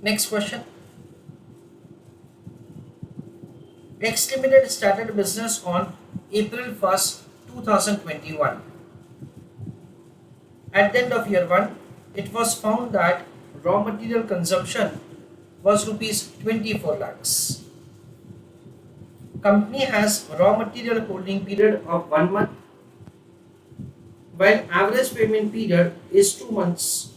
Next question. X Limited started business on April 1st, 2021. At the end of year 1, it was found that raw material consumption was rupees 24 lakhs. Company has raw material holding period of 1 month, while average payment period is 2 months.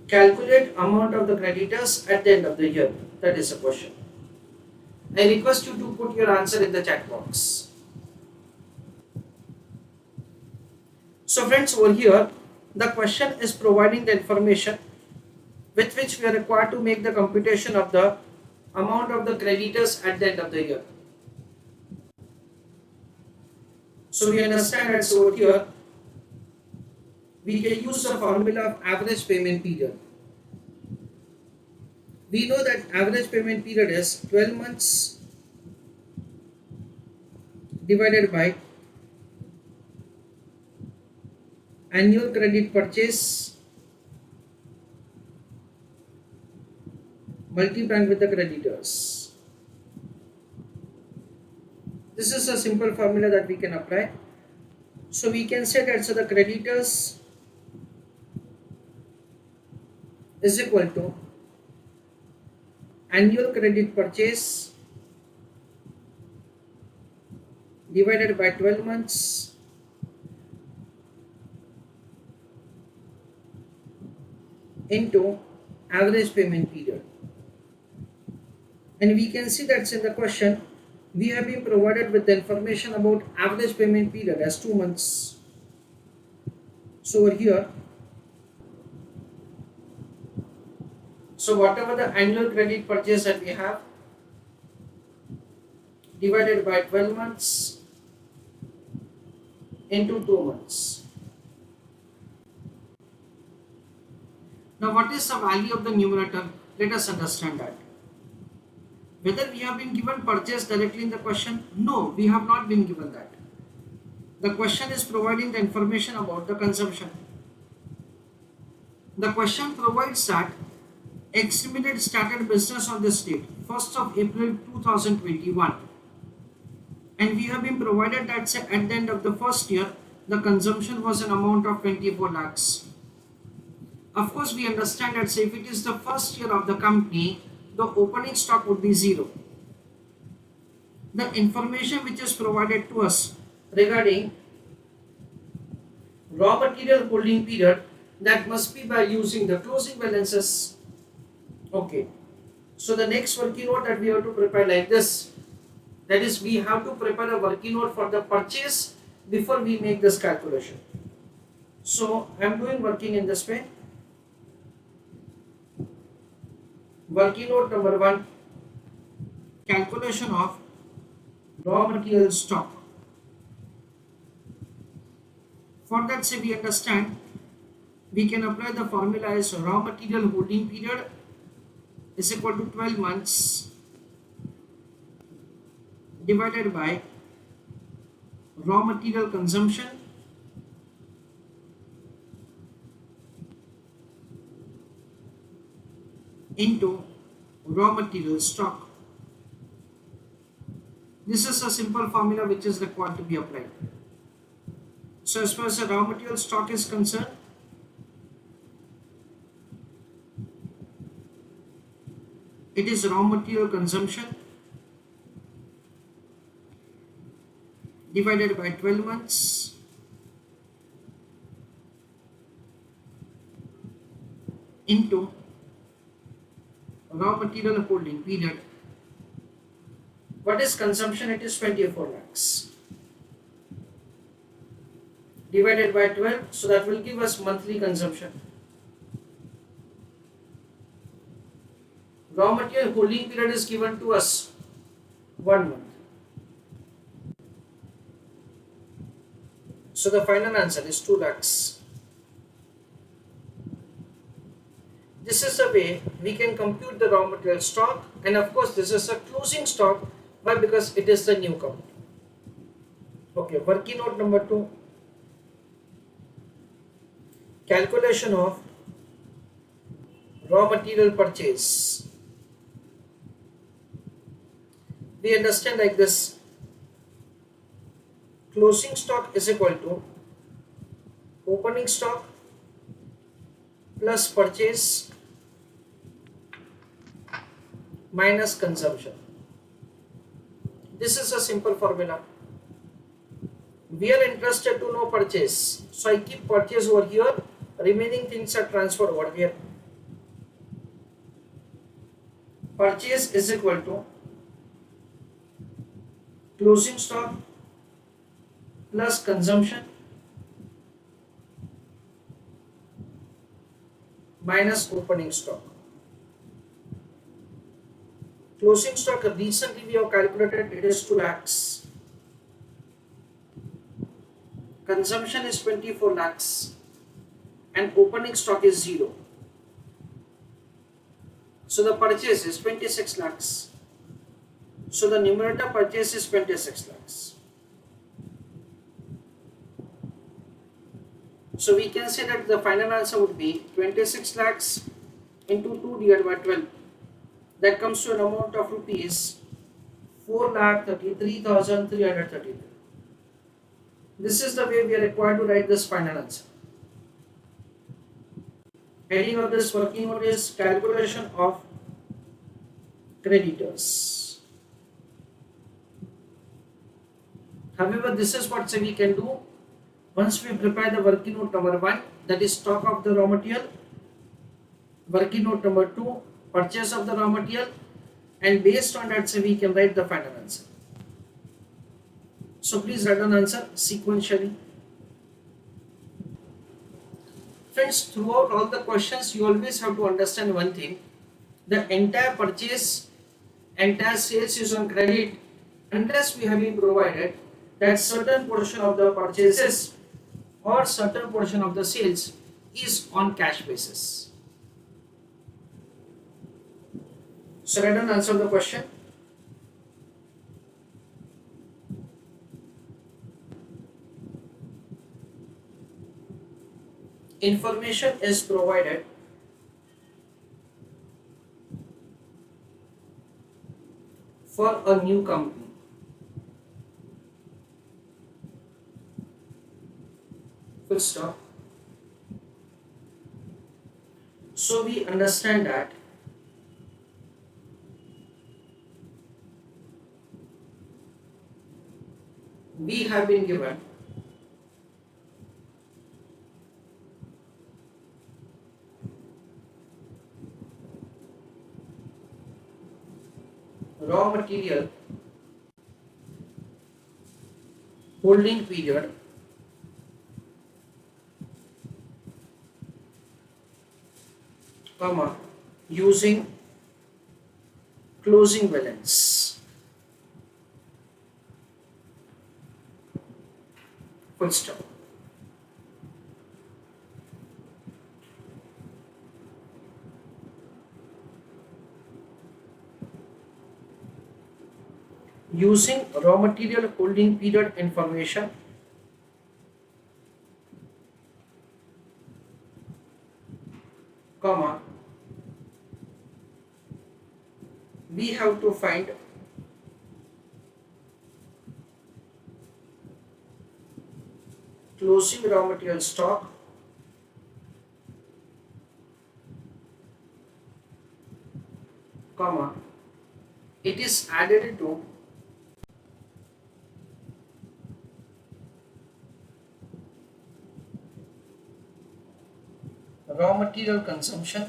Calculate amount of the creditors at the end of the year. That is the question. I request you to put your answer in the chat box. So friends, over here, the question is providing the information with which we are required to make the computation of the amount of the creditors at the end of the year. So we understand that over here, we can use the formula of average payment period. We know that average payment period is 12 months divided by annual credit purchase multiplied with the creditors. This is a simple formula that we can apply. So we can say that the creditors is equal to annual credit purchase divided by 12 months into average payment period. And we can see that in the question we have been provided with the information about average payment period as 2 months. So over here, so whatever the annual credit purchase that we have divided by 12 months into 2 months. Now what is the value of the numerator? Let us understand that. Whether we have been given purchase directly in the question? No, we have not been given that. The question is providing the information about the consumption. The question provides that X Limited started business on this date, 1st of April 2021. And we have been provided that at the end of the first year, the consumption was an amount of 24 lakhs. Of course, we understand that if it is the first year of the company, the opening stock would be 0. The information which is provided to us regarding raw material holding period, that must be by using the closing balances. Okay. So the next working note that we have to prepare like this. That is, we have to prepare a working note for the purchase before we make this calculation. So I am doing working in this way. Working note number 1, calculation of raw material stock. For that, say we understand, we can apply the formula as raw material holding period is equal to 12 months divided by raw material consumption into raw material stock. This is a simple formula which is required to be applied. So as far as the raw material stock is concerned, it is raw material consumption divided by 12 months into raw material holding period. What is consumption? It is 24 lakhs divided by 12, so that will give us monthly consumption. Raw material holding period is given to us 1 month. So the final answer is 2 lakhs. This is the way we can compute the raw material stock, and of course this is a closing stock. Why? Because it is the new company. Okay, working note number 2, calculation of raw material purchase. We understand like this: closing stock is equal to opening stock plus purchase minus consumption. This is a simple formula. We are interested to know purchase, so I keep purchase over here, remaining things are transferred over here. Purchase is equal to closing stock plus consumption minus opening stock. Closing stock, recently we have calculated, it is 2 lakhs. Consumption is 24 lakhs and opening stock is 0. So the purchase is 26 lakhs. So the numerator purchase is 26 lakhs. So we can say that the final answer would be 26 lakhs into 2 divided by 12. That comes to an amount of rupees 4,33,333. This is the way we are required to write this final answer. Heading of this working note is calculation of creditors. However, this is what we can do once we prepare the working note number 1, that is stock of the raw material, working note number 2, purchase of the raw material, and based on that we can write the final answer. So please write an answer sequentially. Friends, throughout all the questions you always have to understand one thing: the entire purchase, entire sales is on credit unless we have been provided that certain portion of the purchases or certain portion of the sales is on cash basis. So write an answer to the question. Information is provided for a new company. Full stop. So we understand that we have been given raw material holding period comma using closing balance. Full stop. Using raw material holding period information comma we have to find closing raw material stock comma it is added to raw material consumption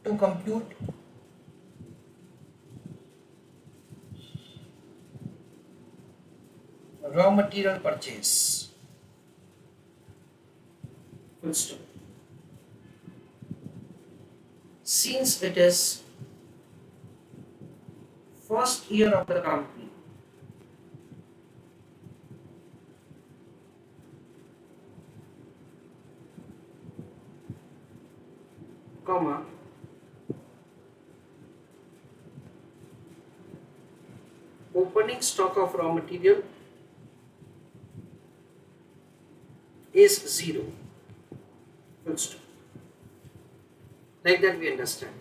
to compute raw material purchase. Full stop. Since it is first year of the company, comma opening stock of raw material is 0. Full stop. Like that we understand.